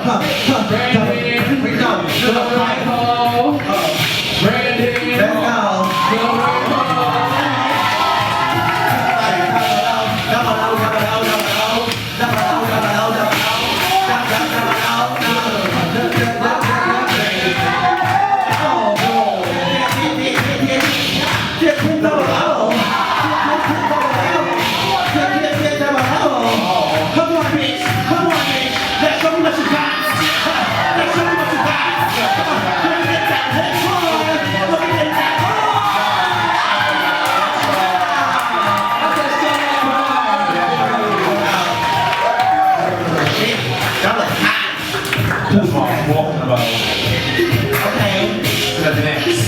Brandon, we go. To the right hole. Brandon, let's go. To the right hole.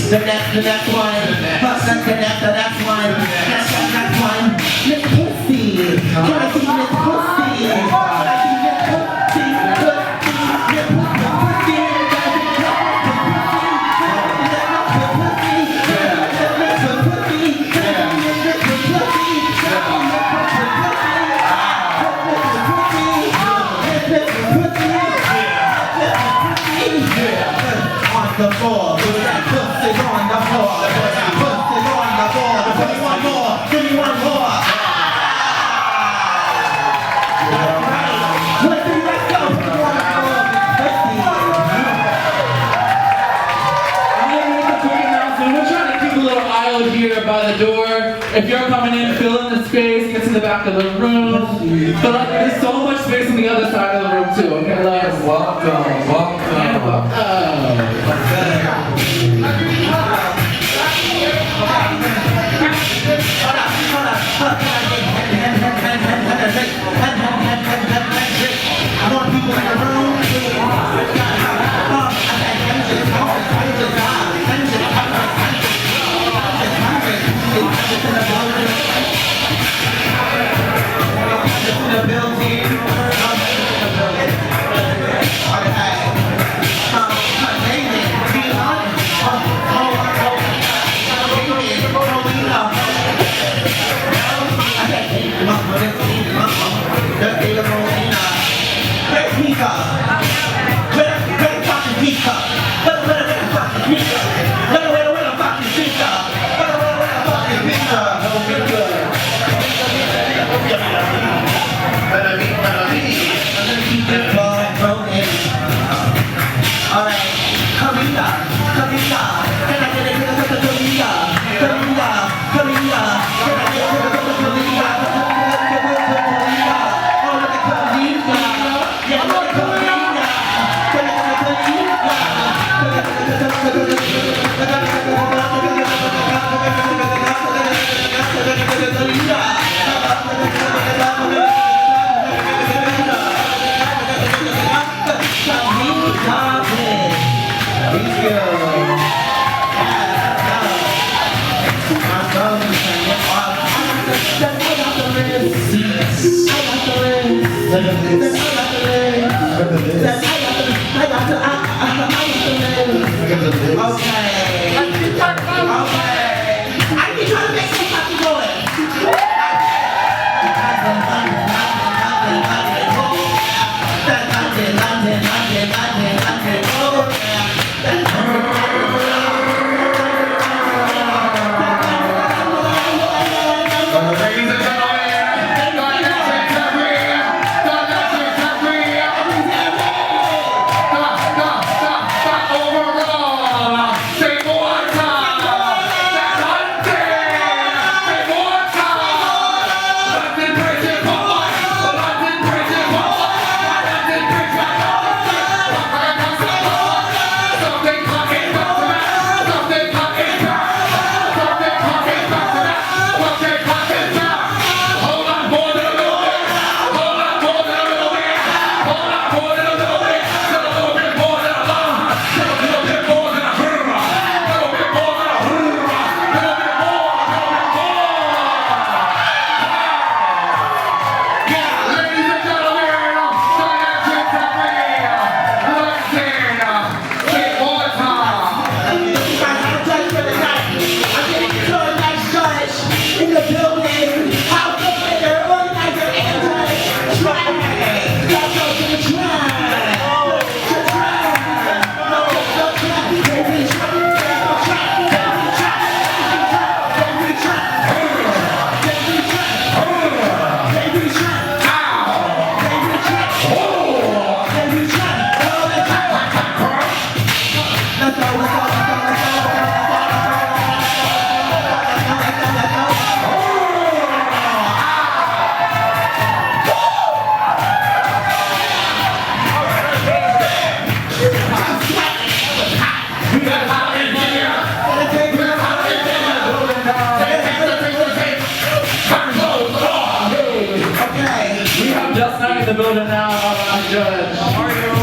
The next one. The next one. Miss Pussy. Can I see Miss Pussy? Can I see Miss on the floor, put that pussy on the floor, put that pussy on the floor, give me one more, give me one more. Let's go. I'm going to make a quick announcement. We're trying to keep a little aisle here by the door. If you're coming in, fill in the space, get to the back of the room. But there's so much space on the other side of the room too. Okay, let's welcome. I want people in the room.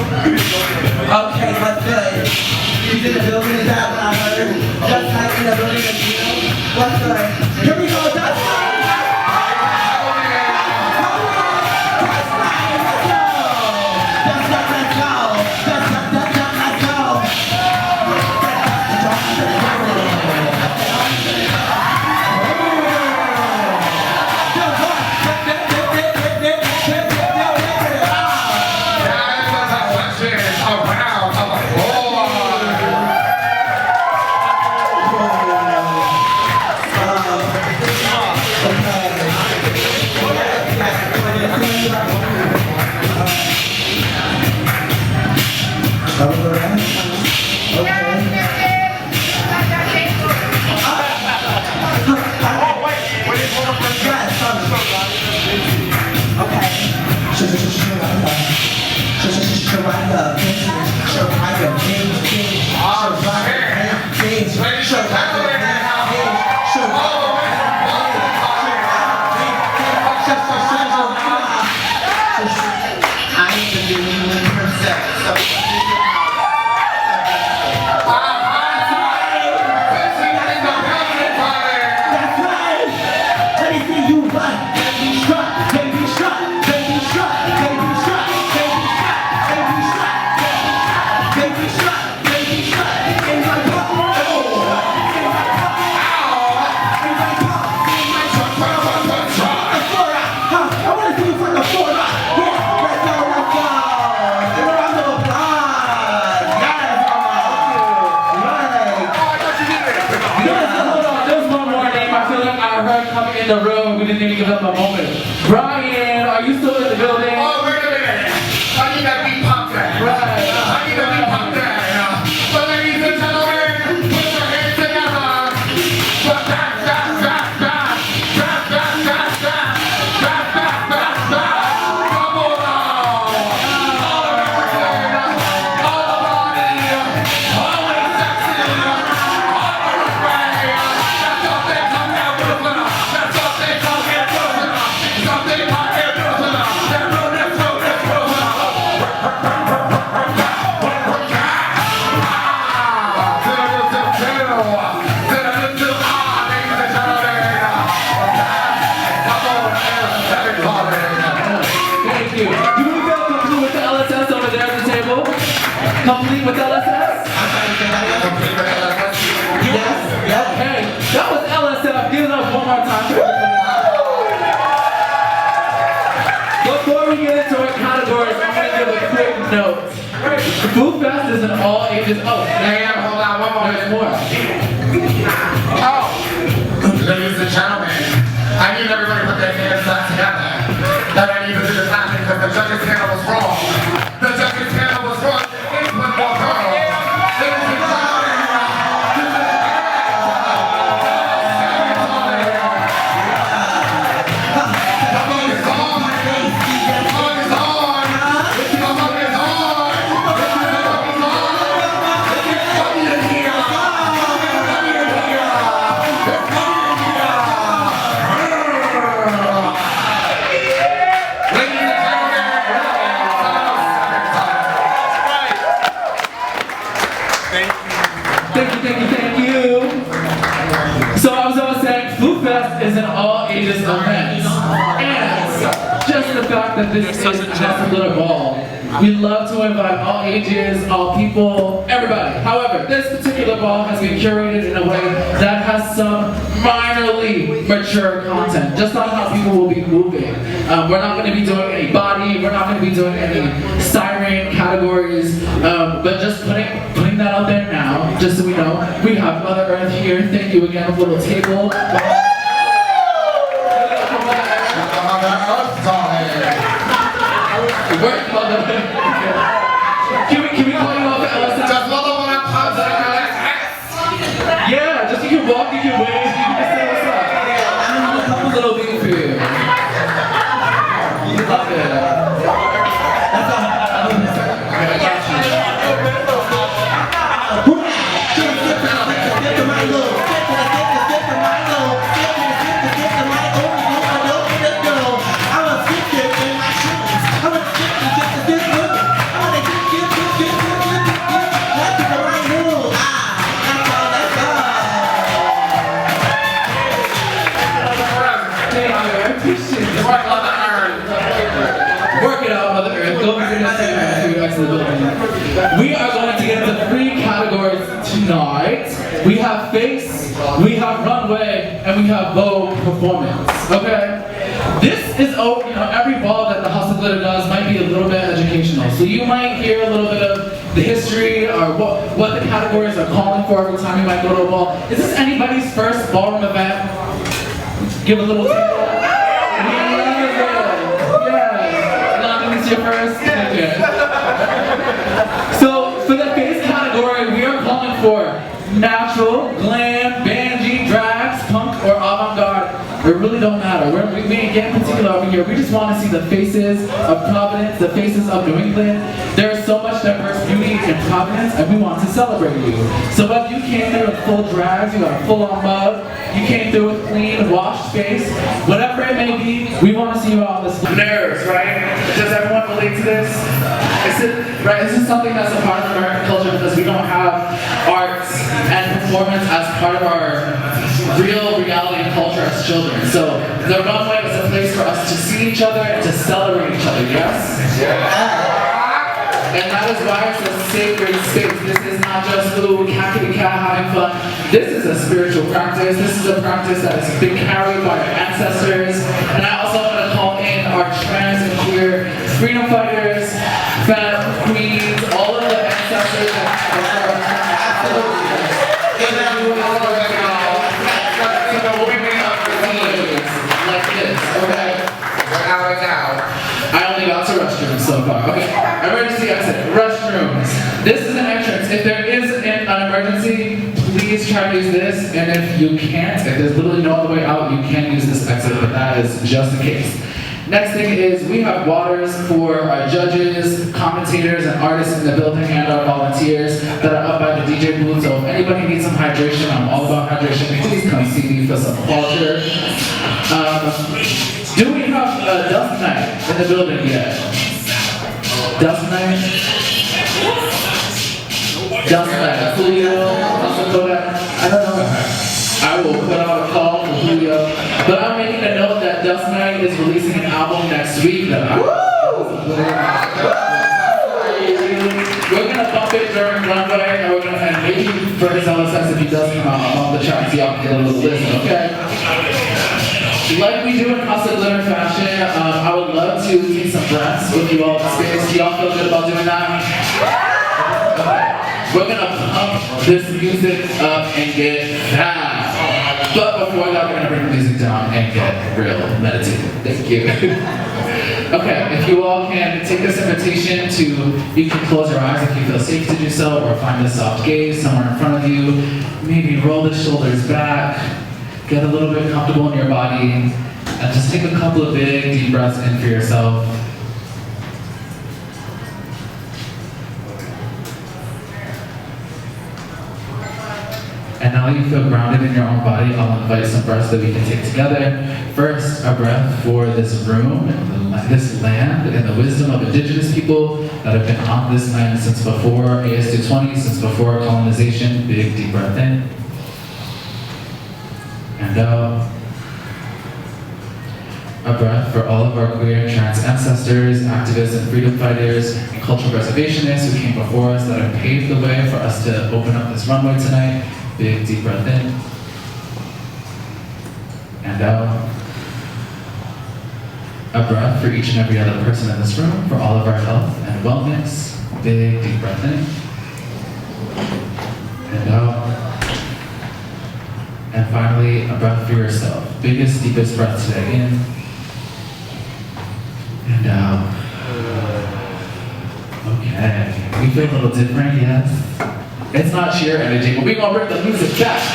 Okay, what's good? She's in the building, is that what I heard? Just like in the building, what's good? Here we go, that's right! In the room, we didn't even give them a moment. Brian, are you still in the building? Oh, wait a minute. I need that beat pump there. Right. I need that beat pump there. So ladies and gentlemen, put your hands together. Drop, drop, drop, drop, drop. Drop, drop, drop, drop. Drop, drop, drop, drop. Come on. All around. All the body. Always sexy. Always ready. That's all they come down with the floor. That's all they come here with the floor. Something hot here with the floor. That road, that's road, that's road. Thank you. Do we feel complete with the LSS over there at the table? Complete with LSS? Yes. Hey, that was LSF. Give it up one more time. Before we get into our categories, I'm going to give a quick note. The Food Fest is in all ages. Oh, Yeah, hold on, one more. there's more. Oh, ladies and gentlemen, I need everybody to put their hands back together. That I need to do this happening because the judges' panel was wrong. The judges' panel was wrong. The input was wrong. Ladies and gentlemen, this is the vote is on. The vote is on. The vote is on. Thank you. So I was always saying, Food Fest is an all ages event. And just the fact that this is just a little ball, we love to invite all ages, all people, everybody. However, this particular ball has been curated in a way that has some minorly mature content, just like how people will be moving. We're not going to be doing any body, we're not going to be doing any siren categories, but just putting that out there now, just so we know. We have Mother Earth here. Thank you again, a little table. Wait, Mother. Can we call you off at LSS? Does Mother want to pause like LSS? Yeah, just you can walk, you can wave, you can say what's up. I'm gonna do a couple little things for you. Love it. That's all. I got you. nice in the building. We are going to get into 3 categories tonight. We have face, we have runway, and we have Vogue performance. Okay? This is, every ball that the Haus does might be a little bit educational. So you might hear a little bit of the history or what the categories are calling for every time you might go to a ball. Is this anybody's first ballroom event? Give a little tinkle. Your first? Okay. So for the face category, we are calling for natural, glam, banji, drags, punk, or avant-garde. It really don't matter. We ain't getting particular over here. We just want to see the faces of Providence, the faces of New England. There is so much diverse beauty in Providence, and we want to celebrate you. So whether you came through with full drags, you got a full-on mug, you came through with clean, washed face, whatever it may be, we want to see you all on this. Nerves, right? Does everyone relate to this? Is this something that's a part of American culture because we don't have arts and performance as part of our real reality and culture as children. So the runway is a place for us to see each other and to celebrate each other, yes? Yeah. And that is why it's a sacred space. This is not just KiKi having fun. This is a spiritual practice. This is a practice that has been carried by our ancestors. And I also want to call in our trans and queer freedom fighters, femme, queens, all of the ancestors that like this, okay? I only got to restrooms so far. Okay, emergency exit, restrooms. This is an entrance. If there is an emergency, please try to use this. And if you can't, if there's literally no other way out, you can use this exit, but that is just in case. Next thing is we have waters for our judges, commentators, and artists in the building and our volunteers that are up by the DJ booth. So if anybody needs some hydration, I'm all about hydration. Please come see me for some culture. Do we have a dust night in the building yet? Dust night? Dust night. Julio? I don't know. I will put out a call for Julio. But I'm making a note that Dust Night is releasing an album next week that we're gonna bump it during runway and we're gonna maybe for his LSS if he does come out on the tracks, y'all can get a little listen, okay? Like we do in Haus fashion, I would love to take some breaths with you all in space. Do y'all feel good about doing that? Okay. We're gonna pump this music up and get fast. But before that, we're gonna bring the music down and get real meditative. Thank you. Okay, if you all can take this invitation to, you can close your eyes if you feel safe to do so, or find a soft gaze somewhere in front of you. Maybe roll the shoulders back, get a little bit comfortable in your body, and just take a couple of big, deep breaths in for yourself. And now that you feel grounded in your own body, I'll invite some breaths that we can take together. First, a breath for this room, this land, and the wisdom of indigenous people that have been on this land since before AS200, since before colonization. Big, deep breath in. And out. A breath for all of our queer and trans ancestors, activists and freedom fighters, and cultural preservationists who came before us that have paved the way for us to open up this runway tonight. Big, deep breath in. And out. A breath for each and every other person in this room, for all of our health and wellness. Big, deep breath in. And out. And finally, a breath for yourself. Biggest, deepest breath today. In. And out. Okay. We feel a little different, yes? It's not cheer energy, but we're gonna bring the music back. I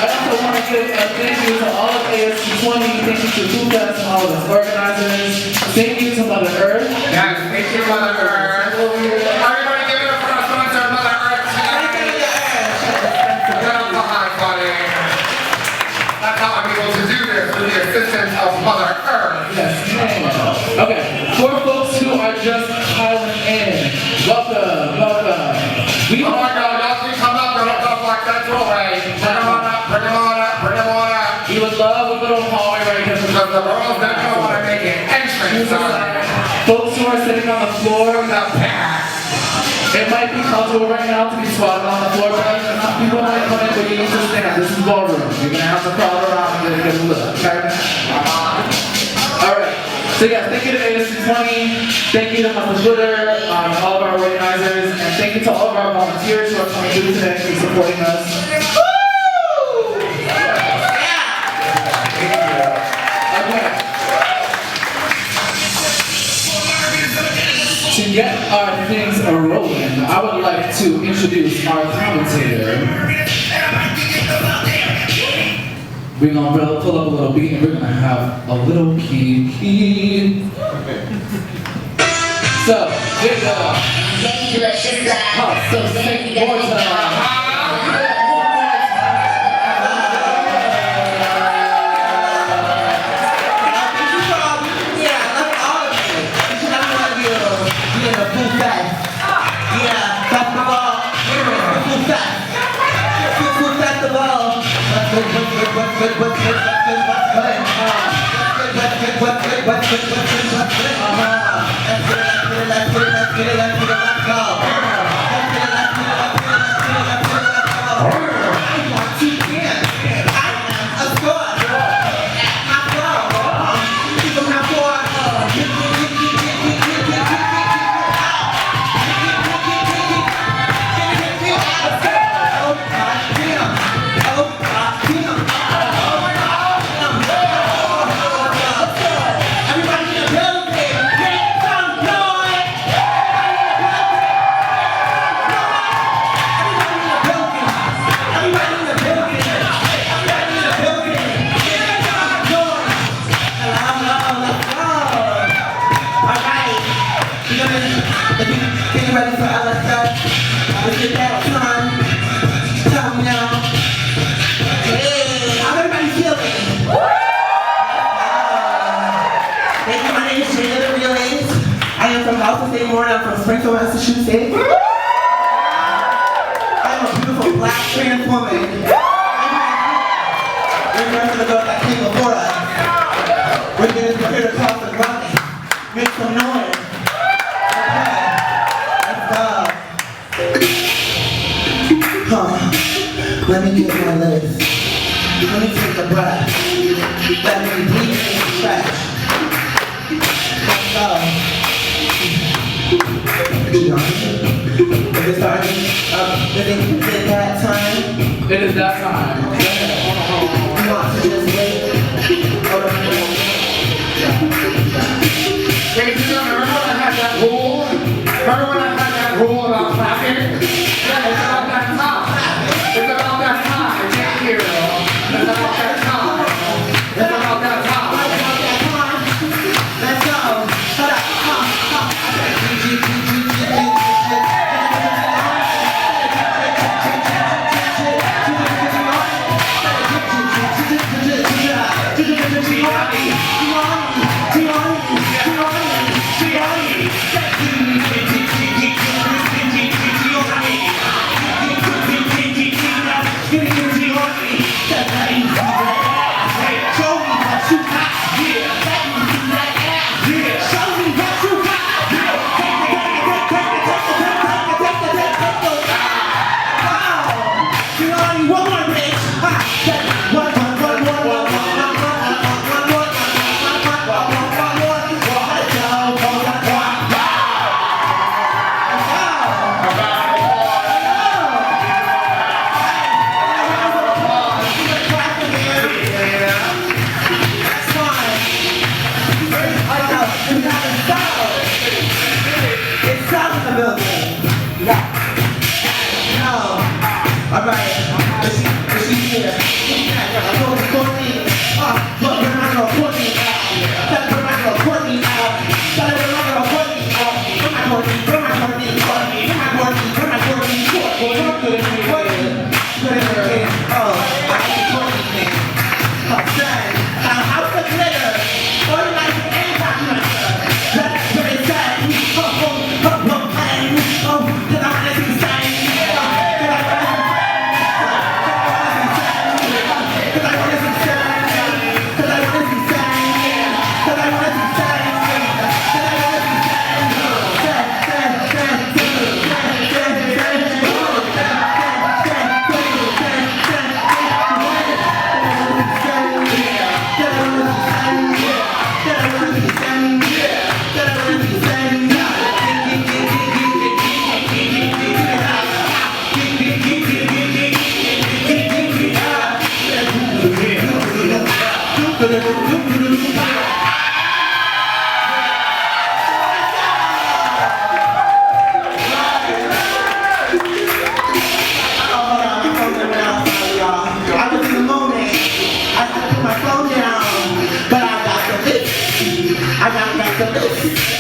also want to give a thank you to all of AS200, thank you to Food Fest and all of the organizers. Thank you to Mother Earth. Yes, thank you, Mother Earth. Everybody give it up for our sponsor, Mother Earth. Get up behind, buddy. That's how I'm able to do this with the assistance of Mother Earth. Yes, okay, for folks who are just piling in, welcome, welcome. Oh my God, y'all can come up, don't go like that doorway. Bring them on up, bring them on up, bring them on up. We would love a little hallway right here. Because the girls don't want to make an entrance. Folks who are sitting on the floor, it might be comfortable right now to be squatted on the floor, but people might come in, but you need to stand. This is ballroom. You're gonna have to crawl around and get a good look. Okay? Alright. So yeah, thank you to AS200, thank you to AS200, all of our organizers, and thank you to all of our volunteers who are coming through today and supporting us. To get our things rolling, I would like to introduce our commentator. We're gonna pull up a little beat and we're gonna have a little KiKi. So, here we go. Haus, so sing more time. Getting ready for LSS. It's that time. Tell me now. Hey, how everybody feeling? Thank you. My name is Jada the Real Ace. I am from Haus, I'm from Springfield, Massachusetts. I am a beautiful black trans woman. We're going to the girls that came before us. We're going to here to cross the running. Make some noise. Let me get my legs. Let me take a breath. Let me breathe and stretch. Let's go. Is it starting? Is it that time? It is that time. You want to just wait? Ladies and gentlemen, remember when I had that rule? Remember when I had that rule about clapping? Yeah, it's about that time. It's about that time. Can't hear it. It's about that time. It's about that time. Let's go. Shut up.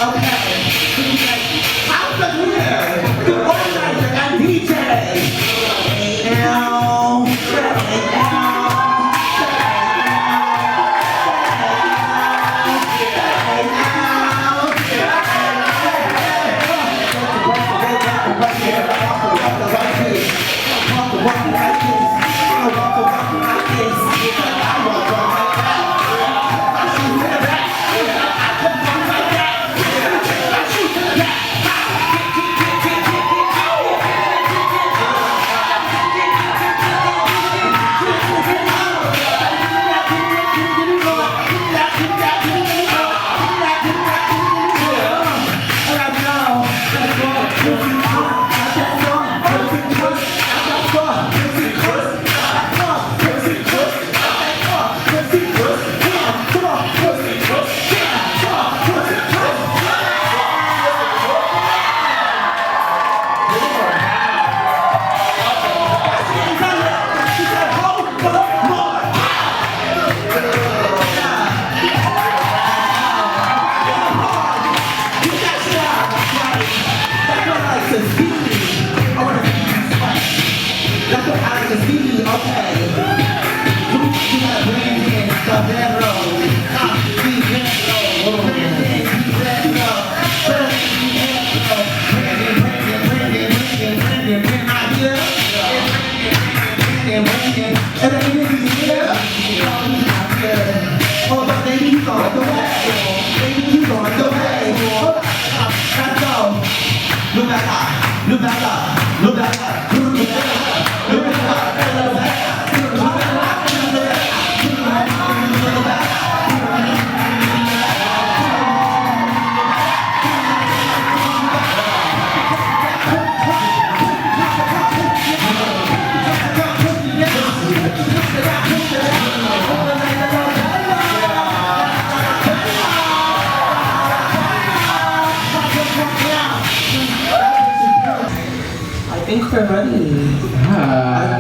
Okay. House of here. The organizer and DJ. Now. I think we're ready. I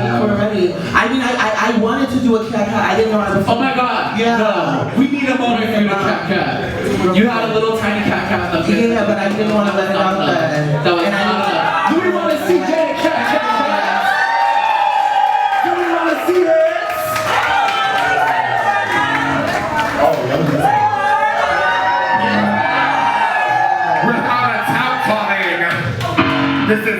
think we're ready. I mean, I wanted to do a cat. I didn't know how to. Oh my god! Yeah. No. We need a moment for you to cat. You had a little tiny cat up there. Yeah, but I didn't want to let it out there. That was not enough. Do we want to see Jay cat? Do we want to see it? Without a tap calling. This is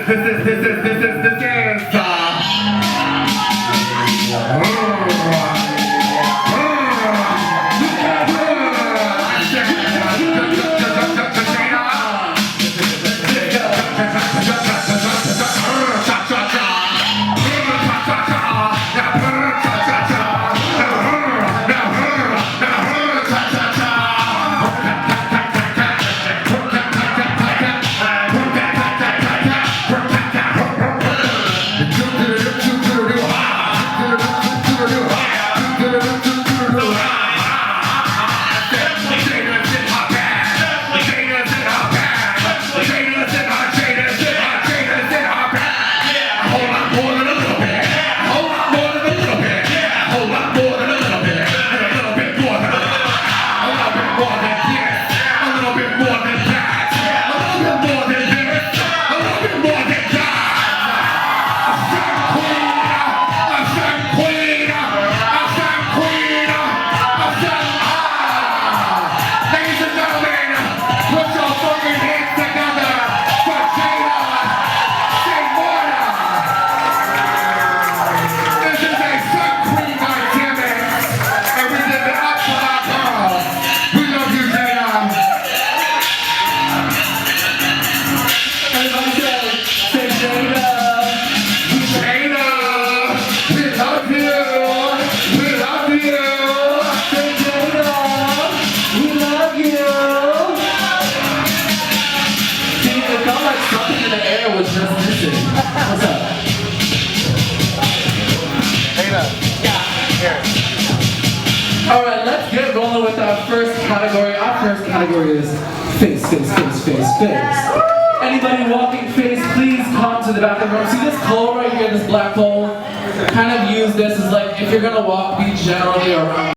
Alright, let's get rolling with our first category. Our first category is face. Anybody walking face, please come to the back of the room. See this pole right here, this black pole? Kind of use this as like, if you're gonna walk, be generally around.